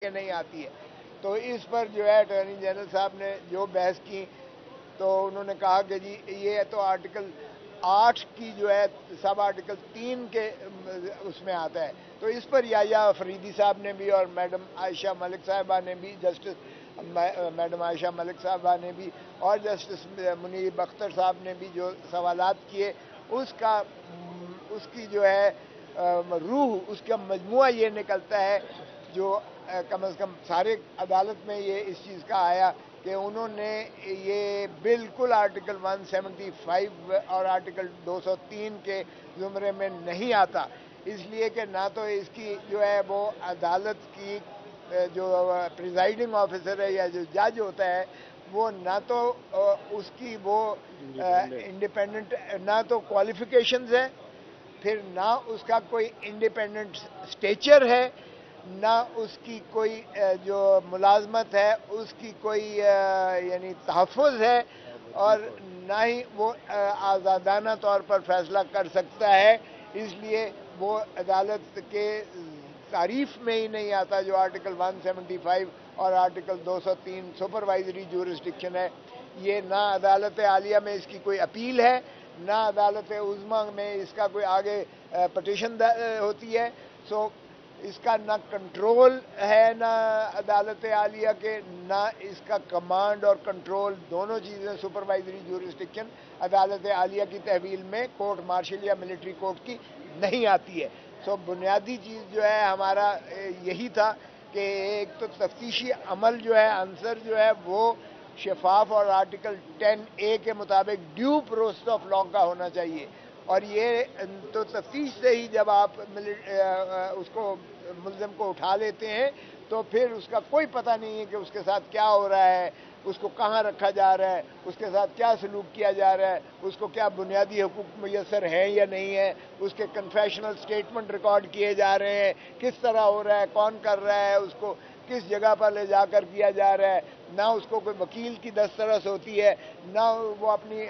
کہ نہیں آتی ہے. تو اس پر جو ہے اٹارنی جنرل صاحب نے جو بحث کی تو انہوں نے کہا کہ جی یہ تو آرٹیکل 8 کی جو ہے سب آرٹیکل 3 کے اس میں آتا ہے. تو اس پر یحییٰ فریدی صاحب نے بھی اور میڈم عائشہ ملک صاحبہ نے بھی میڈم عائشہ ملک صاحبہ نے بھی اور جسٹس منیر اختر صاحب نے بھی جو سوالات کیے اس کی جو ہے روح اس کا مجموعہ یہ نکلتا ہے جو کم از کم سارے عدالت میں یہ اس چیز کا آیا کہ انہوں نے یہ بالکل آرٹیکل 175 اور آرٹیکل 203 کے زمرے میں نہیں آتا. اس لیے کہ نہ تو اس کی جو ہے وہ عدالت کی جو پریزائڈنگ آفیسر ہے یا جو جج ہوتا ہے وہ نہ تو اس کی وہ انڈیپینڈنٹ نہ تو کوالیفیکیشنز ہے, پھر نہ اس کا کوئی انڈیپینڈنٹ اسٹیچر ہے, نہ اس کی کوئی جو ملازمت ہے اس کی کوئی یعنی تحفظ ہے, اور نہ ہی وہ آزادانہ طور پر فیصلہ کر سکتا ہے. اس لیے وہ عدالت کے تعریف میں ہی نہیں آتا جو آرٹیکل 175 اور آرٹیکل 203 سپروائزری جورسڈکشن ہے. یہ نہ عدالت عالیہ میں اس کی کوئی اپیل ہے, نہ عدالت عظمیٰ میں اس کا کوئی آگے پٹیشن ہوتی ہے. سو اس کا نہ کنٹرول ہے نہ عدالت عالیہ کے, نہ اس کا کمانڈ اور کنٹرول دونوں چیزیں سپروائزری جورسڈکشن عدالت عالیہ کی تحویل میں کورٹ مارشل یا ملٹری کورٹ کی نہیں آتی ہے. سو بنیادی چیز جو ہے ہمارا یہی تھا کہ ایک تو تفتیشی عمل جو ہے عنصر جو ہے وہ شفاف اور آرٹیکل 10A کے مطابق ڈیو پروسیس آف لا کا ہونا چاہیے, اور یہ تو تفتیش سے ہی جب آپ اس کو ملزم کو اٹھا لیتے ہیں تو پھر اس کا کوئی پتہ نہیں ہے کہ اس کے ساتھ کیا ہو رہا ہے, اس کو کہاں رکھا جا رہا ہے, اس کے ساتھ کیا سلوک کیا جا رہا ہے, اس کو کیا بنیادی حقوق میسر ہیں یا نہیں ہے, اس کے کنفیشنل سٹیٹمنٹ ریکارڈ کیے جا رہے ہیں, کس طرح ہو رہا ہے, کون کر رہا ہے, اس کو کس جگہ پر لے جا کر کیا جا رہا ہے, نہ اس کو کوئی وکیل کی دسترس ہوتی ہے, نہ وہ اپنی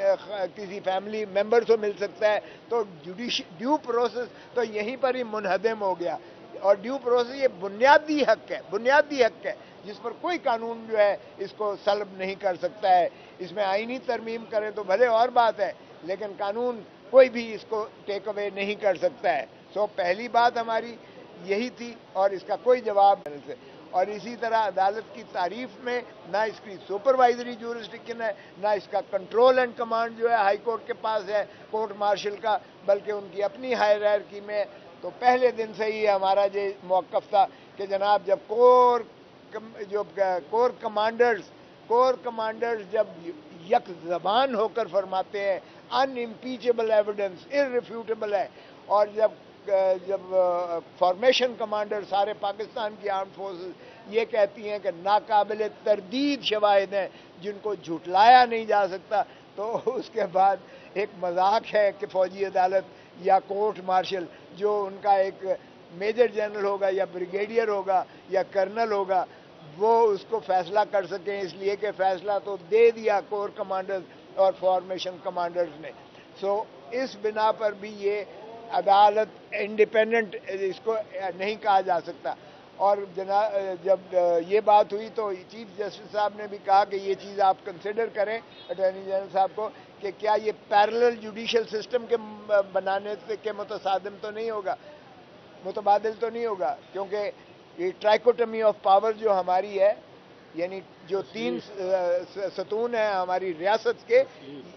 کسی فیملی ممبر سے مل سکتا ہے. تو ڈیو پروسیس تو یہیں پر ہی منہدم ہو گیا, اور ڈیو پروسیس یہ بنیادی حق ہے, بنیادی حق ہے جس پر کوئی قانون جو ہے اس کو سلب نہیں کر سکتا ہے. اس میں آئینی ترمیم کرے تو بھلے اور بات ہے, لیکن قانون کوئی بھی اس کو ٹیک اوے نہیں کر سکتا ہے. سو پہلی بات ہماری یہی تھی, اور اس کا کوئی جواب نہیں سے. اور اسی طرح عدالت کی تعریف میں نہ اس کی سپروائزری جورسڈکشن ہے, نہ اس کا کنٹرول اینڈ کمانڈ جو ہے ہائی کورٹ کے پاس ہے کورٹ مارشل کا, بلکہ ان کی اپنی ہائرارکی میں. تو پہلے دن سے ہی ہمارا یہ موقف تھا کہ جناب جب کور کمانڈرز جب یک زبان ہو کر فرماتے ہیں ان امپیچبل ایویڈنس ارریفیوٹیبل ہے, اور جب فارمیشن کمانڈر سارے پاکستان کی آرم فورسز یہ کہتی ہیں کہ ناقابل تردید شواہد ہیں جن کو جھٹلایا نہیں جا سکتا, تو اس کے بعد ایک مذاق ہے کہ فوجی عدالت یا کورٹ مارشل جو ان کا ایک میجر جنرل ہوگا یا بریگیڈیئر ہوگا یا کرنل ہوگا وہ اس کو فیصلہ کر سکیں, اس لیے کہ فیصلہ تو دے دیا کور کمانڈرز اور فارمیشن کمانڈرز نے. سو اس بنا پر بھی یہ عدالت انڈیپینڈنٹ اس کو نہیں کہا جا سکتا. اور جب یہ بات ہوئی تو چیف جسٹس صاحب نے بھی کہا کہ یہ چیز آپ کنسیڈر کریں اٹارنی جنرل صاحب کو کہ کیا یہ پیرلل جوڈیشل سسٹم کے بنانے کے متصادم تو نہیں ہوگا, متبادل تو نہیں ہوگا, کیونکہ یہ ٹرائکوٹمی آف پاور جو ہماری ہے, یعنی جو 3 ستون ہیں ہماری ریاست کے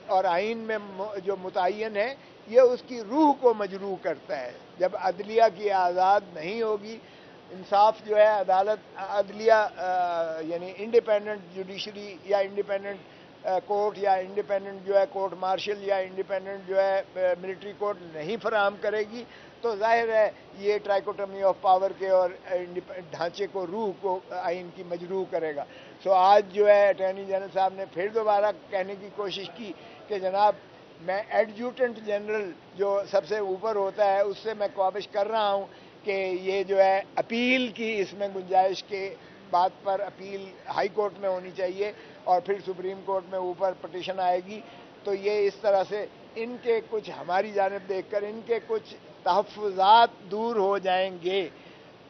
اور آئین میں جو متعین ہے, یہ اس کی روح کو مجروح کرتا ہے. جب عدلیہ کی آزاد نہیں ہوگی, انصاف جو ہے عدلیہ یعنی انڈیپینڈنٹ جوڈیشری یا انڈیپینڈنٹ کورٹ یا انڈیپینڈنٹ جو ہے کورٹ مارشل یا انڈیپینڈنٹ جو ہے ملٹری کورٹ نہیں فراہم کرے گی, تو ظاہر ہے یہ ٹرائکوٹمی آف پاور کے اور ڈھانچے کو روح کو آئین کی مجروح کرے گا. سو آج جو ہے اٹارنی جنرل صاحب نے پھر دوبارہ کہنے کی کوشش کی کہ جناب میں ایڈجوٹنٹ جنرل جو سب سے اوپر ہوتا ہے اس سے میں کوشش کر رہا ہوں کہ یہ جو ہے اپیل کی اس میں گنجائش کے بات پر اپیل ہائی کورٹ میں ہونی چاہیے اور پھر سپریم کورٹ میں اوپر پٹیشن آئے گی, تو یہ اس طرح سے ان کے کچھ ہماری جانب دیکھ کر ان کے کچھ تحفظات دور ہو جائیں گے.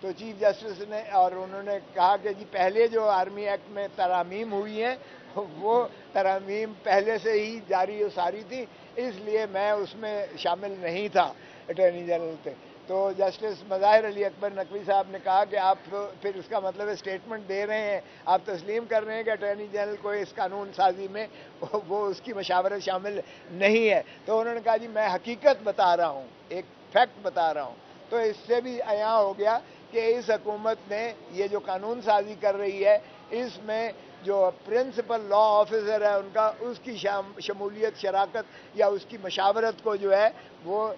تو چیف جسٹس نے اور انہوں نے کہا کہ جی پہلے جو آرمی ایکٹ میں ترامیم ہوئی ہیں وہ ترامیم پہلے سے ہی جاری و ساری تھی، اس لیے میں اس میں شامل نہیں تھا اٹارنی جنرل تھے۔ تو جسٹس مظاہر علی اکبر نقوی صاحب نے کہا کہ آپ پھر اس کا مطلب اسٹیٹمنٹ دے رہے ہیں، آپ تسلیم کر رہے ہیں کہ اٹارنی جنرل کو اس قانون سازی میں وہ اس کی مشاورت شامل نہیں ہے۔ تو انہوں نے کہا جی میں حقیقت بتا رہا ہوں، ایک فیکٹ بتا رہا ہوں۔ تو اس سے بھی عیاں ہو گیا کہ اس حکومت نے یہ جو قانون سازی کر رہی ہے اس میں جو پرنسپل لا آفیسر ہے ان کا اس کی شمولیت، شراکت یا اس کی مشاورت کو جو ہے وہ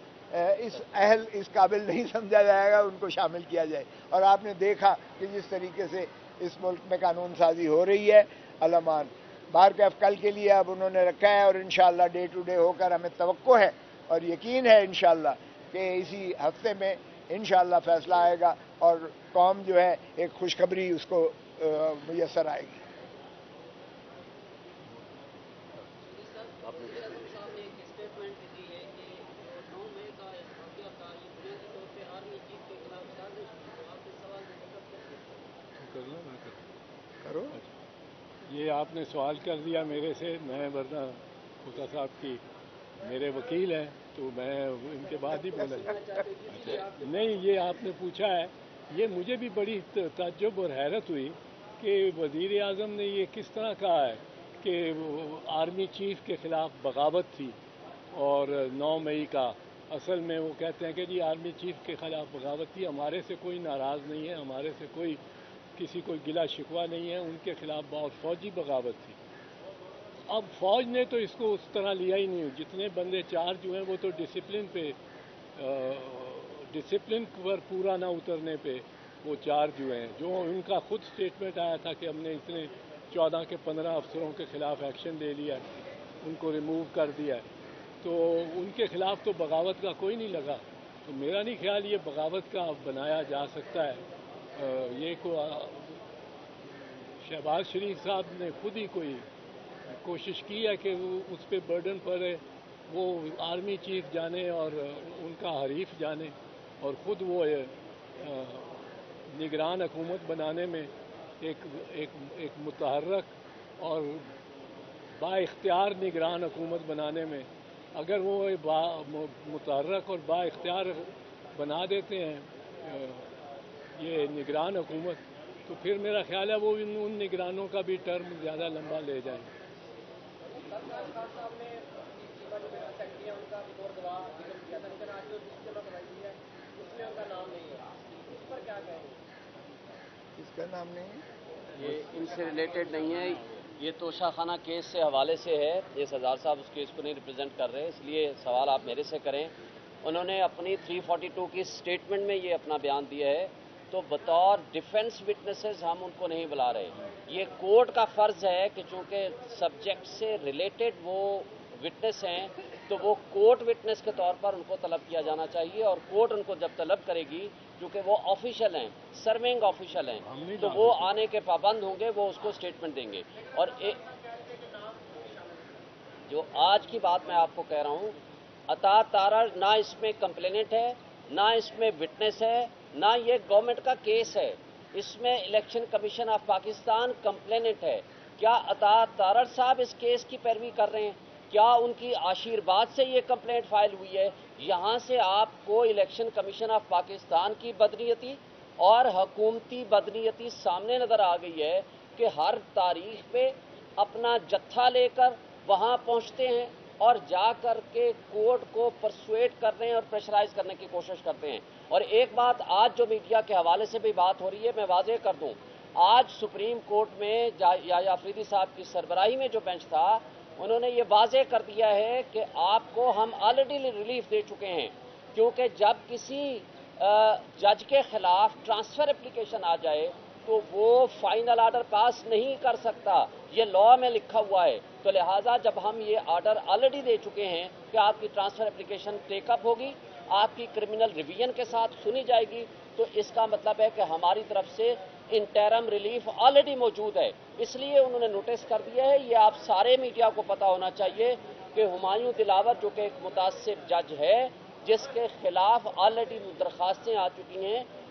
اس قابل نہیں سمجھا جائے گا ان کو شامل کیا جائے۔ اور آپ نے دیکھا کہ جس طریقے سے اس ملک میں قانون سازی ہو رہی ہے علمان بار کیف کل کے لیے اب انہوں نے رکھا ہے، اور انشاءاللہ ڈے ٹو ڈے ہو کر ہمیں توقع ہے اور یقین ہے انشاءاللہ کہ اسی ہفتے میں انشاءاللہ فیصلہ آئے گا اور قوم جو ہے ایک خوشخبری اس کو میسر آئے گی۔ کرو یہ آپ نے سوال کر دیا میرے سے، میں ورنہ خدا صاحب کی میرے وکیل ہیں تو میں ان کے بعد ہی بولا نہیں، یہ آپ نے پوچھا ہے، یہ مجھے بھی بڑی تعجب اور حیرت ہوئی کہ وزیر اعظم نے یہ کس طرح کہا ہے کہ آرمی چیف کے خلاف بغاوت تھی اور 9 مئی کا اصل میں وہ کہتے ہیں کہ جی آرمی چیف کے خلاف بغاوت تھی، ہمارے سے کوئی ناراض نہیں ہے، ہمارے سے کوئی کسی کو گلا شکوہ نہیں ہے، ان کے خلاف بہت فوجی بغاوت تھی۔ اب فوج نے تو اس کو اس طرح لیا ہی نہیں، جتنے بندے چارج ہوئے ہیں وہ تو ڈسپلن پر پورا نہ اترنے پہ وہ چارج ہوئے ہیں۔ جو ان کا خود سٹیٹمنٹ آیا تھا کہ ہم نے اتنے 14 کے 15 افسروں کے خلاف ایکشن لے لیا ہے، ان کو ریموو کر دیا ہے، تو ان کے خلاف تو بغاوت کا کوئی نہیں لگا۔ تو میرا نہیں خیال یہ بغاوت کا بنایا جا سکتا ہے۔ یہ کو شہباز شریف صاحب نے خود ہی کوئی کوشش کی ہے کہ وہ اس پہ برڈن پڑے، وہ آرمی چیف جانے اور ان کا حریف جانے اور خود وہ نگران حکومت بنانے میں ایک متحرک اور با اختیار نگران حکومت بنانے میں اگر وہ متحرک اور با اختیار بنا دیتے ہیں یہ نگران حکومت، تو پھر میرا خیال ہے وہ ان نگرانوں کا بھی ٹرم زیادہ لمبا لے جائیں گے۔ اس کا نام نہیں ہے، یہ ان سے ریلیٹڈ نہیں ہے، یہ توشہ خانہ کیس سے حوالے سے ہے۔ یہ سردار صاحب اس کیس کو نہیں ریپرزینٹ کر رہے، اس لیے سوال آپ میرے سے کریں۔ انہوں نے اپنی 342 کی سٹیٹمنٹ میں یہ اپنا بیان دیا ہے، تو بطور ڈیفنس وٹنسز ہم ان کو نہیں بلا رہے۔ یہ کورٹ کا فرض ہے کہ چونکہ سبجیکٹ سے ریلیٹڈ وہ وٹنس ہیں تو وہ کورٹ وٹنس کے طور پر ان کو طلب کیا جانا چاہیے، اور کورٹ ان کو جب طلب کرے گی کیونکہ وہ آفیشل ہیں، سرونگ آفیشل ہیں، تو وہ آنے کے پابند ہوں گے، وہ اس کو سٹیٹمنٹ دیں گے۔ اور جو آج کی بات میں آپ کو کہہ رہا ہوں، عطا تارڑ نہ اس میں کمپلیننٹ ہے، نہ اس میں وٹنس ہے، نہ یہ گورنمنٹ کا کیس ہے، اس میں election commission of Pakistan complainant ہے۔ کیا عطا تارڑ صاحب اس کیس کی پیروی کر رہے ہیں؟ کیا ان کی آشیرواد سے یہ کمپلینٹ فائل ہوئی ہے؟ یہاں سے آپ کو الیکشن کمیشن آف پاکستان کی بدنیتی اور حکومتی بدنیتی سامنے نظر آ گئی ہے کہ ہر تاریخ پہ اپنا جتھا لے کر وہاں پہنچتے ہیں اور جا کر کے کورٹ کو پرسویٹ کرنے اور پریشرائز کرنے کی کوشش کرتے ہیں۔ اور ایک بات آج جو میڈیا کے حوالے سے بھی بات ہو رہی ہے میں واضح کر دوں، آج سپریم کورٹ میں یحییٰ آفریدی صاحب کی سربراہی میں جو بینچ تھا انہوں نے یہ واضح کر دیا ہے کہ آپ کو ہم آلریڈی ریلیف دے چکے ہیں، کیونکہ جب کسی جج کے خلاف ٹرانسفر اپلیکیشن آ جائے تو وہ فائنل آرڈر پاس نہیں کر سکتا، یہ لاء میں لکھا ہوا ہے۔ تو لہٰذا جب ہم یہ آرڈر آلریڈی دے چکے ہیں کہ آپ کی ٹرانسفر اپلیکیشن ٹیک اپ ہوگی، آپ کی کرمنل ریویژن کے ساتھ سنی جائے گی، تو اس کا مطلب ہے کہ ہماری طرف سے انٹرم ریلیف آلریڈی موجود ہے۔ اس لیے انہوں نے نوٹس کر دیا ہے، یہ آپ سارے میڈیا کو پتہ ہونا چاہیے کہ ہمایوں دلاور جو کہ ایک متعصب جج ہے جس کے خلاف آلریڈی درخواستیں آ چکی ہیں